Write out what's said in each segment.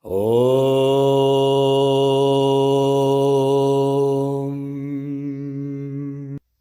Om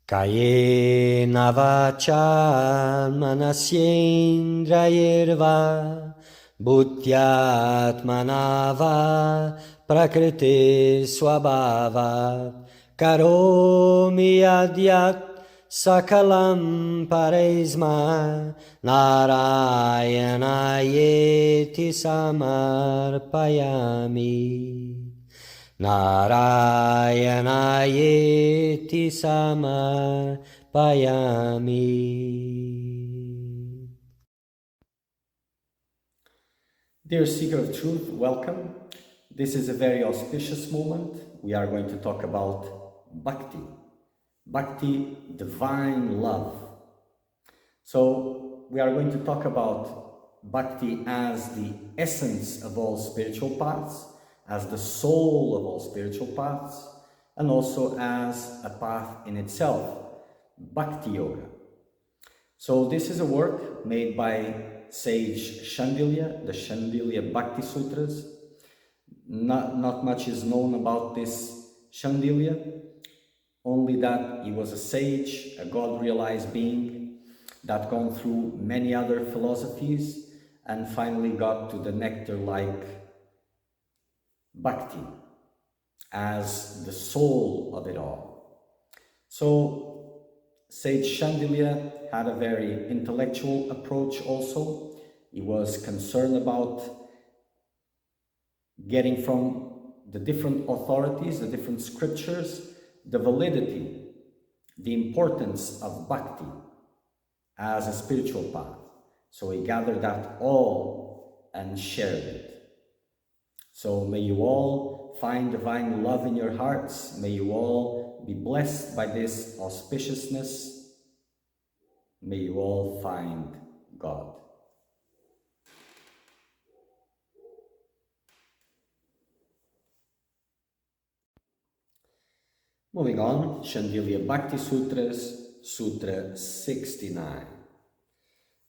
Kayena vacha manasyendrayirva bhutyatmanava prakriti swabhava karomi adyat sakalam paresma narayanayethi samarpayami Narayanayethi samarpayami. Dear Seeker of Truth, welcome. This is a very auspicious moment. We are going to talk about Bhakti. Bhakti, divine love. So we are going to talk about Bhakti as the essence of all spiritual paths, as the soul of all spiritual paths, and also as a path in itself, Bhakti Yoga. So this is a work made by sage Shandilya, the Shandilya Bhakti Sutras. Not much is known about this Shandilya, only that he was a sage, a God-realized being that gone through many other philosophies and finally got to the nectar-like Bhakti as the soul of it all. So sage Shandilya had a very intellectual approach also. He was concerned about getting from the different authorities, the different scriptures, the validity, the importance of Bhakti as a spiritual path. So he gathered that all and shared it. So may you all find divine love in your hearts. May you all be blessed by this auspiciousness. May you all find God. Moving on, Shandilya Bhakti Sutras, Sutra 69.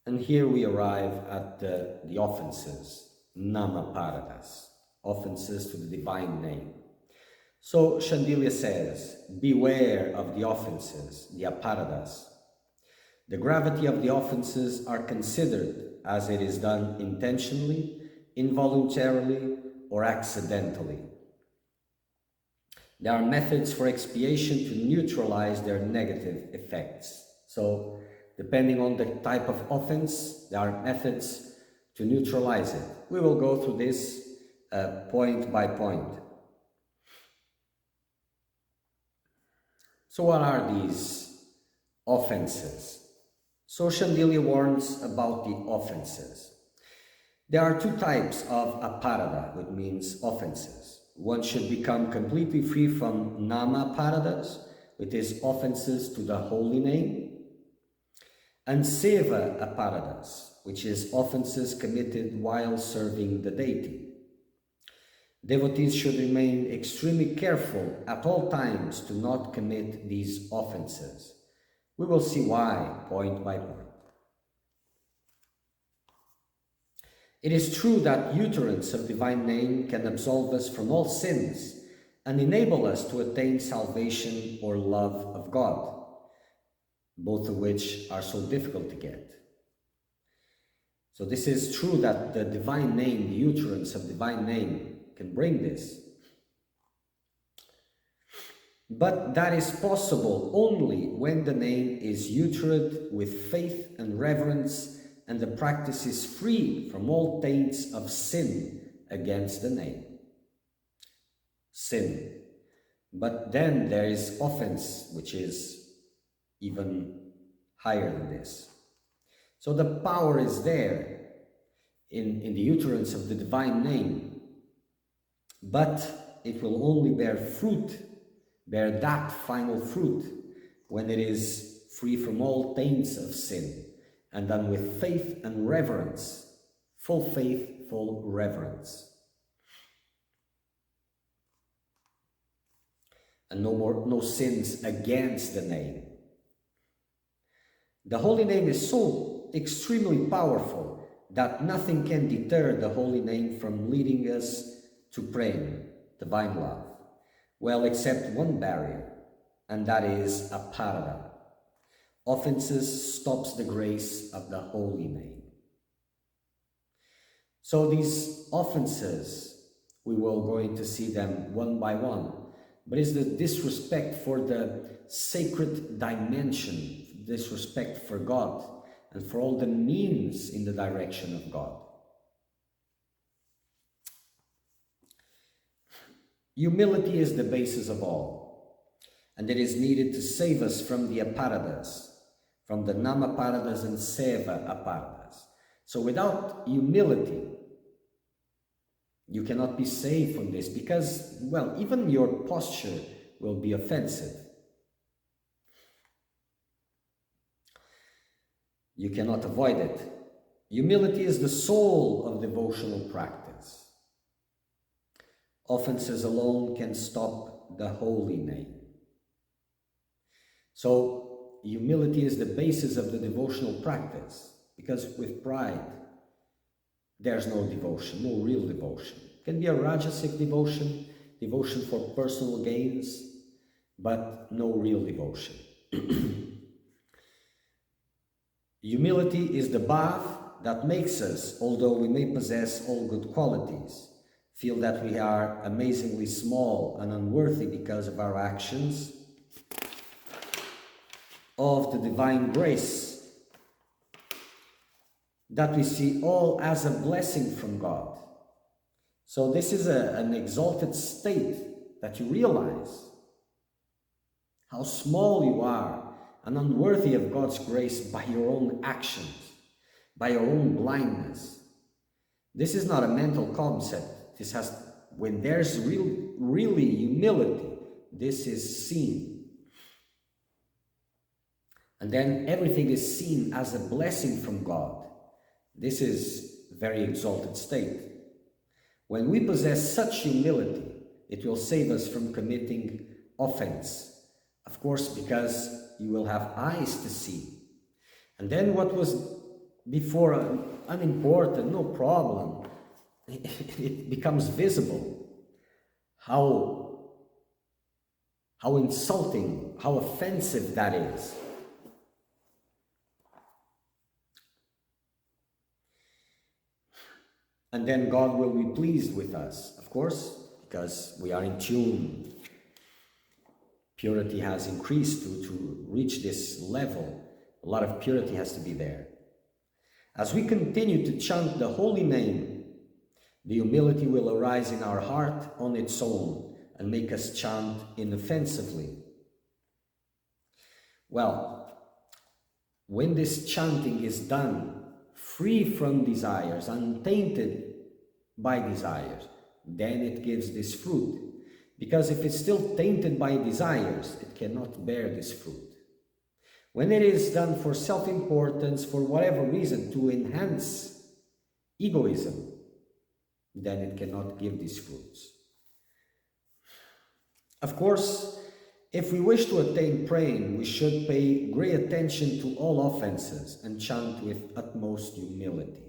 And here we arrive at the offenses, Namaparadas, offenses to the divine name. So Shandilya says, beware of the offenses, the aparadas. The gravity of the offenses are considered as it is done intentionally, involuntarily, or accidentally. There are methods for expiation to neutralize their negative effects. So, depending on the type of offense, there are methods to neutralize it. We will go through this point by point. So what are these offenses? So Shandilya warns about the offenses. There are two types of aparada, which means offenses. One should become completely free from nama paradas, which is offenses to the holy name, and seva aparadas, which is offenses committed while serving the deity. Devotees should remain extremely careful at all times to not commit these offenses. We will see why, point by point. It is true that utterance of divine name can absolve us from all sins and enable us to attain salvation or love of God, both of which are so difficult to get. So this is true that the divine name, the utterance of divine name, can bring this. But that is possible only when the name is uttered with faith and reverence and the practice is free from all taints of sin against the name. Sin. But then there is offense, which is even higher than this. So the power is there in the utterance of the divine name, but it will only bear fruit, bear that final fruit, when it is free from all taints of sin, and done with faith and reverence, full faith, full reverence. And no sins against the name. The holy name is so extremely powerful that nothing can deter the holy name from leading us to praying, divine love. Well, except one barrier, and that is aparada. Offenses stops the grace of the holy name. So these offenses, we will going to see them one by one, but it's the disrespect for the sacred dimension, disrespect for God, and for all the means in the direction of God. Humility is the basis of all, and it is needed to save us from the aparadas, from the namaparadas and seva aparadas. So without humility, you cannot be saved from this because, well, even your posture will be offensive. You cannot avoid it. Humility is the soul of devotional practice. Offenses alone can stop the holy name. So, humility is the basis of the devotional practice, because with pride, there's no devotion, no real devotion. It can be a rajasic devotion, devotion for personal gains, but no real devotion. Humility is the bath that makes us, although we may possess all good qualities, feel that we are amazingly small and unworthy because of our actions, of the divine grace, that we see all as a blessing from God. So this is an exalted state that you realize how small you are and unworthy of God's grace by your own actions, by your own blindness. This is not a mental concept. When there's really humility, this is seen. And then everything is seen as a blessing from God. This is a very exalted state. When we possess such humility, it will save us from committing offense. Of course, because you will have eyes to see. And then what was before unimportant, no problem, it becomes visible. How insulting, how offensive that is. And then God will be pleased with us, of course, because we are in tune. Purity has increased to reach this level. A lot of purity has to be there. As we continue to chant the holy name, the humility will arise in our heart on its own and make us chant inoffensively. Well, when this chanting is done free from desires, untainted by desires, then it gives this fruit. Because if it's still tainted by desires, it cannot bear this fruit. When it is done for self-importance, for whatever reason, to enhance egoism, then it cannot give these fruits. Of course, if we wish to attain praying, we should pay great attention to all offenses and chant with utmost humility.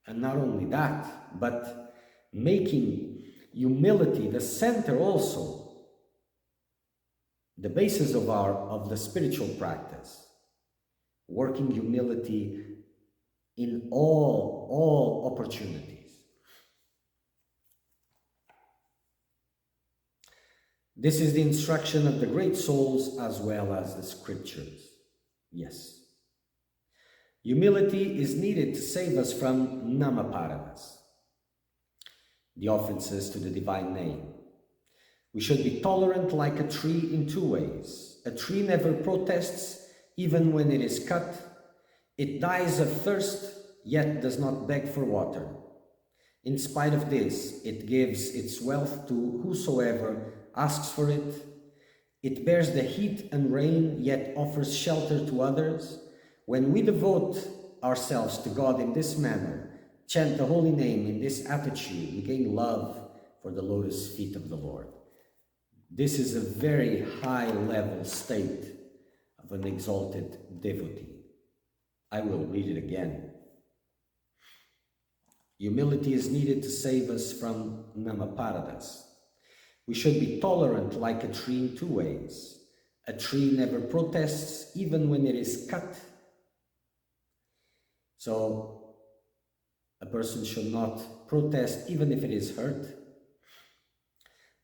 And not only that, but making humility the center also, the basis of the spiritual practice, working humility in all opportunities. This is the instruction of the great souls as well as the scriptures. Yes. Humility is needed to save us from namaparadas, the offenses to the divine name. We should be tolerant like a tree in two ways. A tree never protests even when it is cut. It dies of thirst, yet does not beg for water. In spite of this, it gives its wealth to whosoever asks for it. It bears the heat and rain, yet offers shelter to others. When we devote ourselves to God in this manner, chant the holy name in this attitude, we gain love for the lotus feet of the Lord. This is a very high level state of an exalted devotee. I will read it again. Humility is needed to save us from Namaparadas. We should be tolerant like a tree in two ways. A tree never protests even when it is cut. So a person should not protest even if it is hurt.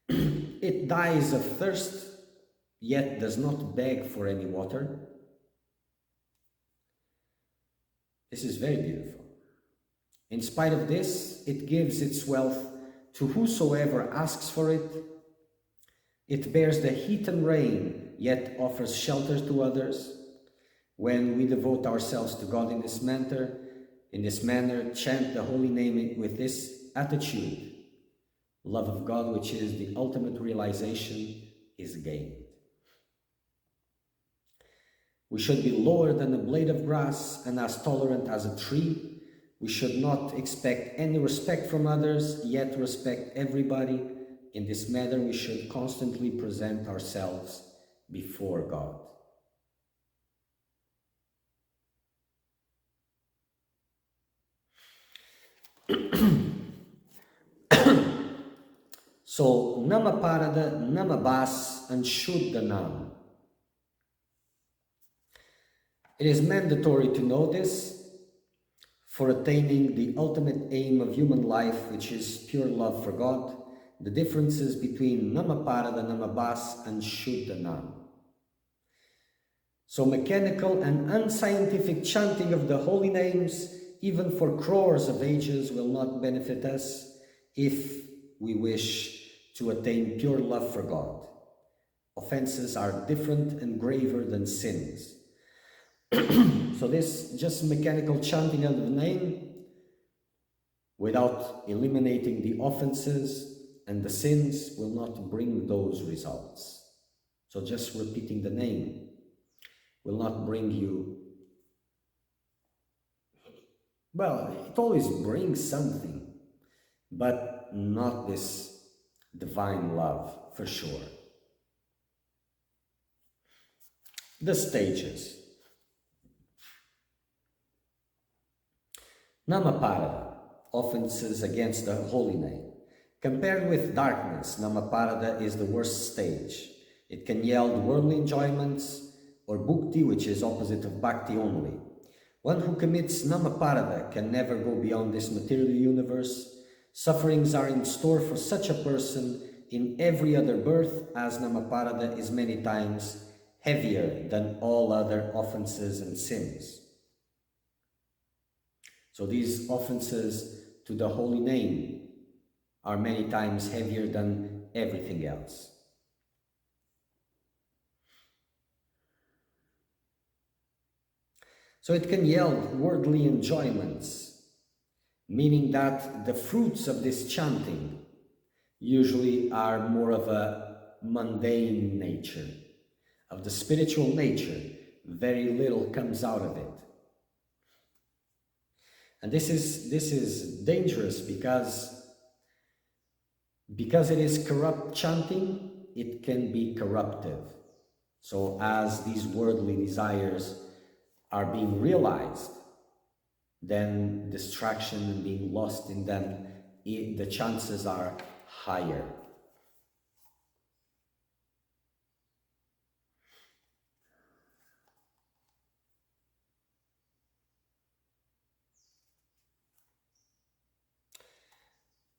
It dies of thirst, yet does not beg for any water. This is very beautiful. In spite of this, it gives its wealth to whosoever asks for it. It bears the heat and rain, yet offers shelter to others. When we devote ourselves to God in this manner, chant the holy name with this attitude. Love of God, which is the ultimate realization, is gained. We should be lower than a blade of grass and as tolerant as a tree. We should not expect any respect from others, yet respect everybody. In this manner, we should constantly present ourselves before God. So, Namaparada, Namabas, and Shuddhanam. It is mandatory to know this for attaining the ultimate aim of human life, which is pure love for God, the differences between Namaparada, Namabas, and Shuddhanam. So mechanical and unscientific chanting of the holy names, even for crores of ages, will not benefit us if we wish to attain pure love for God. Offenses are different and graver than sins. So this just mechanical chanting of the name without eliminating the offenses and the sins will not bring those results. So just repeating the name will not bring you, well, it always brings something, but not this divine love for sure. The stages. Namaparada, offenses against the holy name. Compared with darkness, Namaparada is the worst stage. It can yield worldly enjoyments or bhukti, which is opposite of bhakti only. One who commits Namaparada can never go beyond this material universe. Sufferings are in store for such a person in every other birth, as Namaparada is many times heavier than all other offenses and sins. So these offenses to the holy name are many times heavier than everything else. So it can yield worldly enjoyments, meaning that the fruits of this chanting usually are more of a mundane nature, of the spiritual nature. Very little comes out of it. And this is dangerous because it is corrupt chanting, it can be corruptive. So as these worldly desires are being realized, then distraction and being lost in them, the chances are higher.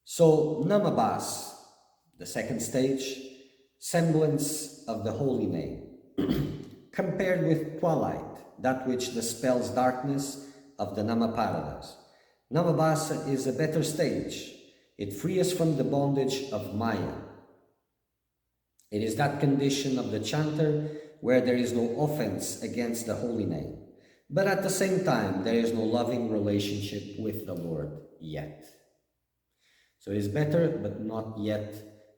So Namabas, the second stage, semblance of the holy name, compared with twilight, that which dispels darkness of the Namaparadas. Namabasa is a better stage. It frees us from the bondage of Maya. It is that condition of the chanter where there is no offense against the holy name, but at the same time there is no loving relationship with the Lord yet. So it is better, but not yet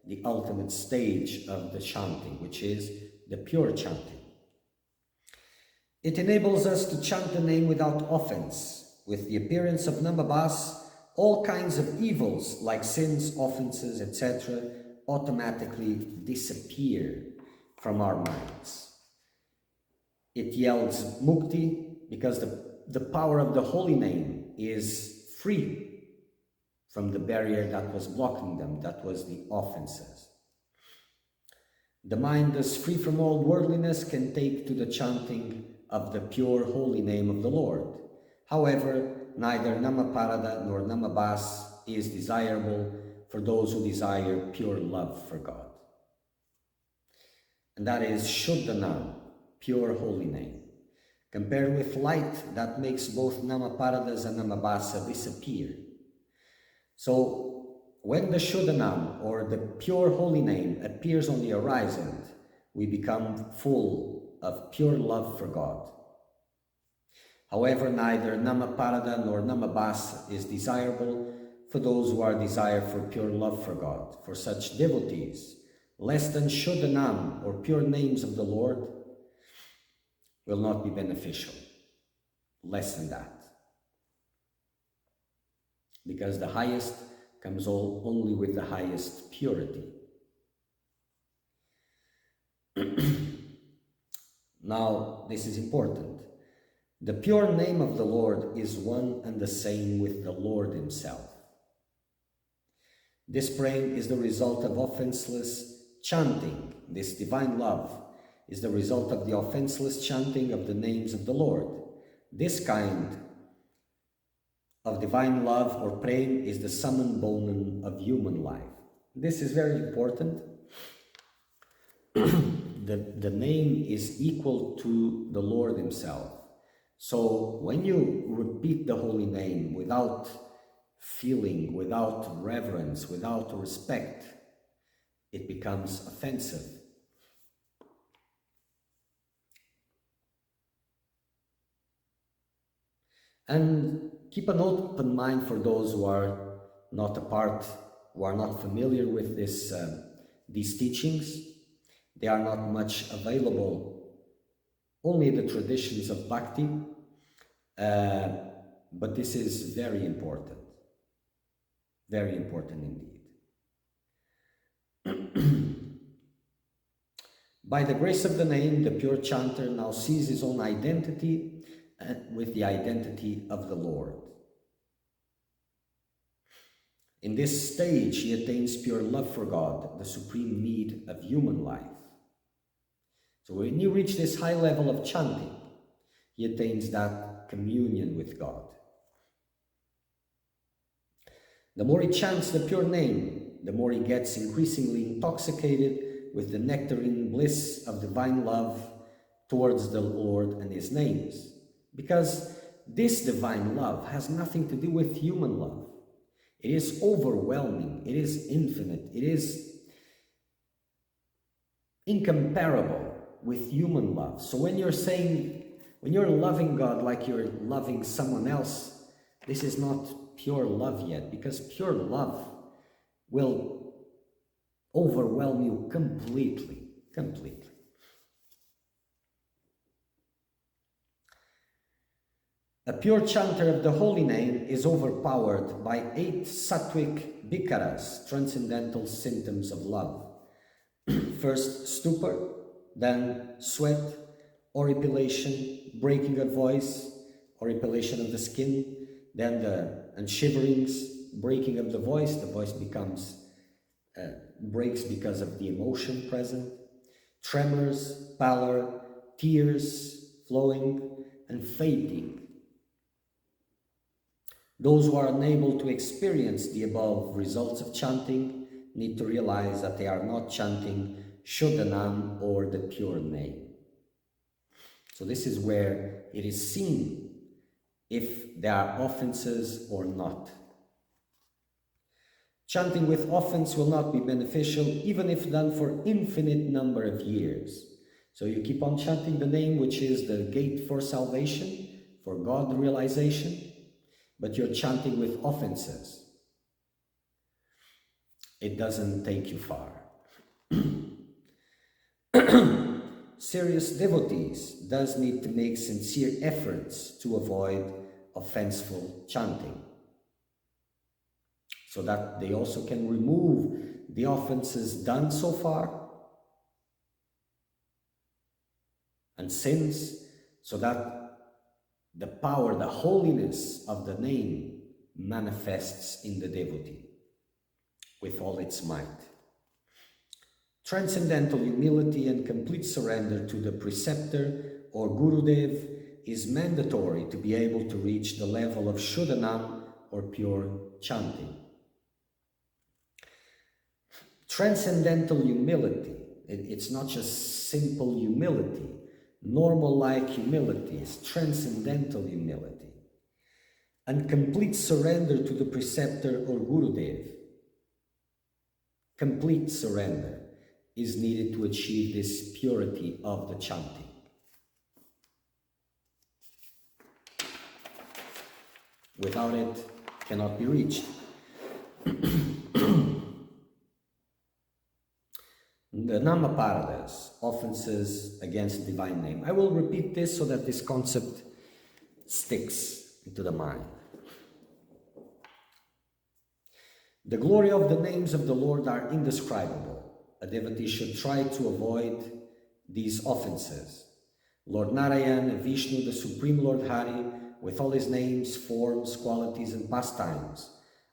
the ultimate stage of the chanting, which is the pure chanting. It enables us to chant the name without offense. With the appearance of Namabas, all kinds of evils like sins, offenses, etc. automatically disappear from our minds. It yields mukti because the the power of the holy name is free from the barrier that was blocking them, that was the offenses. The mind, thus free from all worldliness, can take to the chanting of the pure holy name of the Lord. However, neither Namaparada nor Namabas is desirable for those who desire pure love for God. And that is Shuddhanam, pure holy name, compared with light that makes both Namaparadas and Namabasa disappear. So, when the Shuddhanam, or the pure holy name, appears on the horizon, we become full of pure love for God. However, neither Namaparada nor Namabasa is desirable for those who are desire for pure love for God. For such devotees, less than Shuddhanam, or pure names of the Lord, will not be beneficial. Less than that. Because the highest comes only with the highest purity. Now, this is important. The pure name of the Lord is one and the same with the Lord himself. This praying is the result of offenseless chanting. This divine love is the result of the offenseless chanting of the names of the Lord. This kind of divine love or praying is the summum bonum of human life. This is very important. The name is equal to the Lord himself. So when you repeat the holy name without feeling, without reverence, without respect, it becomes offensive. And keep an open mind for those who are not familiar with these teachings. They are not much available, only the traditions of Bhakti, but this is very important indeed. By the grace of the name, the pure chanter now sees his own identity with the identity of the Lord. In this stage, he attains pure love for God, the supreme need of human life. So when you reach this high level of chanting, he attains that communion with God. The more he chants the pure name, the more he gets increasingly intoxicated with the nectarine bliss of divine love towards the Lord and his names. Because this divine love has nothing to do with human love. It is overwhelming, it is infinite, it is incomparable with human love. So when you're loving God like you're loving someone else, this is not pure love yet, because pure love will overwhelm you completely. A pure chanter of the holy name is overpowered by 8 sattvic bikaras, transcendental symptoms of love. First, stupor, then sweat, horripilation, breaking of voice, horripilation of the skin, then shiverings, breaking of the voice becomes breaks because of the emotion present, tremors, pallor, tears flowing, and fainting. Those who are unable to experience the above results of chanting need to realize that they are not chanting Shuddhanam, or the pure name. So this is where it is seen if there are offenses or not. Chanting with offense will not be beneficial even if done for infinite number of years. So you keep on chanting the name, which is the gate for salvation, for God realization, but you're chanting with offenses. It doesn't take you far. Serious devotees thus need to make sincere efforts to avoid offenseful chanting, so that they also can remove the offenses done so far and sins, so that the power, the holiness of the name manifests in the devotee with all its might. Transcendental humility and complete surrender to the preceptor or Gurudev is mandatory to be able to reach the level of Shuddhanam or pure chanting. Transcendental humility, it's not just simple humility. Normal-like humility is transcendental humility. And complete surrender to the preceptor or Gurudev. Complete surrender is needed to achieve this purity of the chanting. Without it, cannot be reached. The Namaparadas, offenses against divine name. I will repeat this so that this concept sticks into the mind. The glory of the names of the Lord are indescribable. A devotee should try to avoid these offenses. Lord Narayan, Vishnu, the Supreme Lord Hari, with all his names, forms, qualities, and pastimes,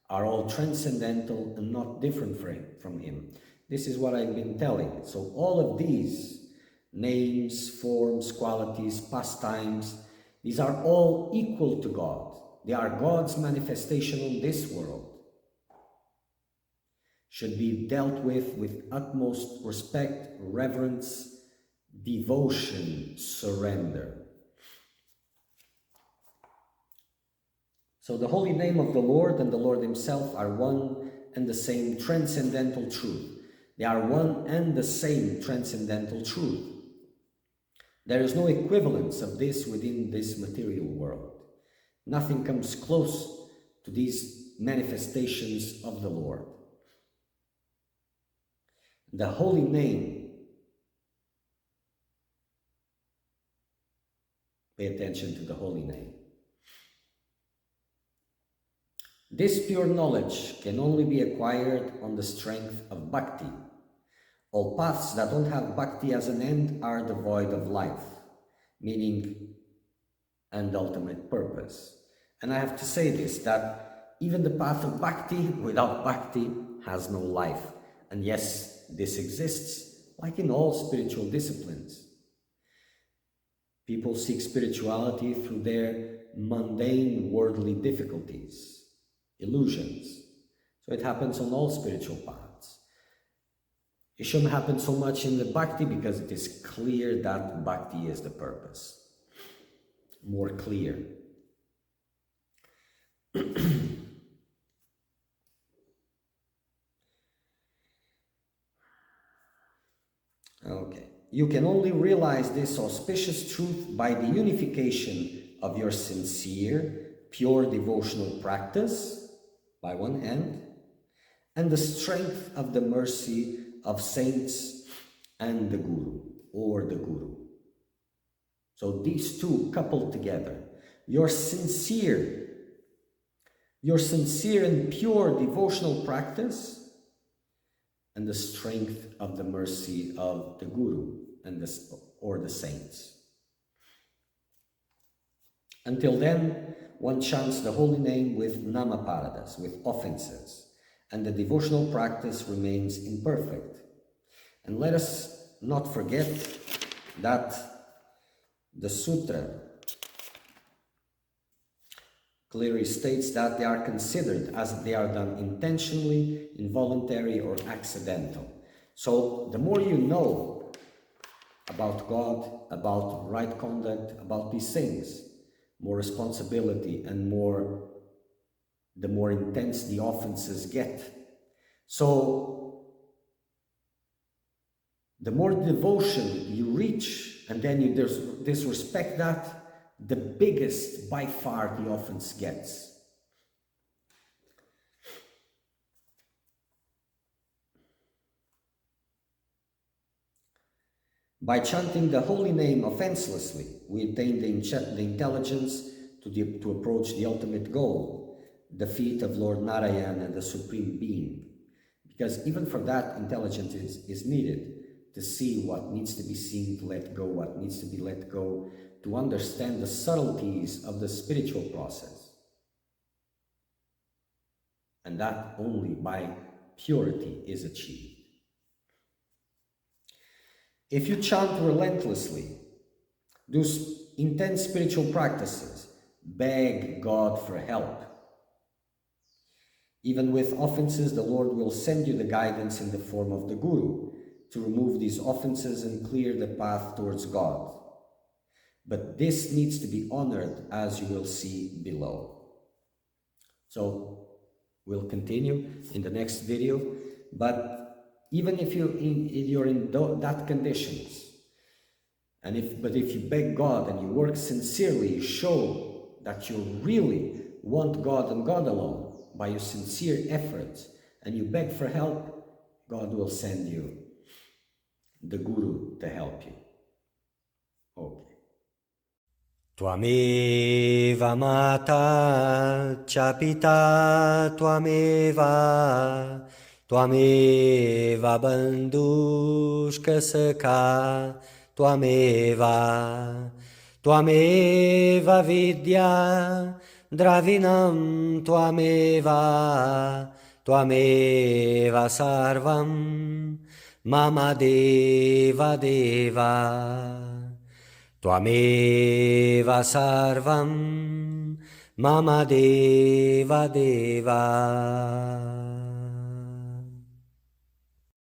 are all transcendental and not different from him. This is what I've been telling. So all of these names, forms, qualities, pastimes, these are all equal to God. They are God's manifestation on this world. Should be dealt with utmost respect, reverence, devotion, surrender. So the holy name of the Lord and the Lord himself are one and the same transcendental truth. They are one and the same transcendental truth. There is no equivalence of this within this material world. Nothing comes close to these manifestations of the Lord. The holy name, pay attention to the holy name. This pure knowledge can only be acquired on the strength of bhakti. All paths that don't have bhakti as an end are devoid of life, meaning and ultimate purpose. And I have to say this, that even the path of bhakti without bhakti has no life. And yes, this exists, like in all spiritual disciplines. People seek spirituality through their mundane worldly difficulties, illusions. So it happens on all spiritual paths. It shouldn't happen so much in the bhakti because it is clear that bhakti is the purpose. More clear. Okay. You can only realize this auspicious truth by the unification of your sincere, pure devotional practice, by one hand, and the strength of the mercy of saints and the Guru, or the Guru. So these two coupled together, your sincere and pure devotional practice, and the strength of the mercy of the Guru and or the saints. Until then, one chants the holy name with namaparadas, with offenses, and the devotional practice remains imperfect. And let us not forget that the sutra clearly states that they are considered as they are done intentionally, involuntary, or accidental. So the more you know about God, about right conduct, about these things, more responsibility and the more intense the offenses get. So the more devotion you reach, and then you disrespect that, the biggest by far the offense gets. By chanting the holy name offenselessly, we attain the intelligence to approach the ultimate goal, the feet of Lord Narayan and the Supreme Being. Because even for that, intelligence is needed to see what needs to be seen, to let go, what needs to be let go, to understand the subtleties of the spiritual process. And that only by purity is achieved. If you chant relentlessly, do intense spiritual practices, beg God for help, even with offenses, the Lord will send you the guidance in the form of the Guru to remove these offenses and clear the path towards God. But this needs to be honored, as you will see below. So we'll continue in the next video, but even if you're in that conditions, but if you beg God and you work sincerely, you show that you really want God and God alone by your sincere efforts, and you beg for help, God will send you the Guru to help you. Okay. Tvameva mata cha pita tvameva, tvameva bandhushka sakha tvameva, tvameva vidya dravinam tvameva, tvameva sarvam mama deva deva. Tvameva sarvam mama deva deva.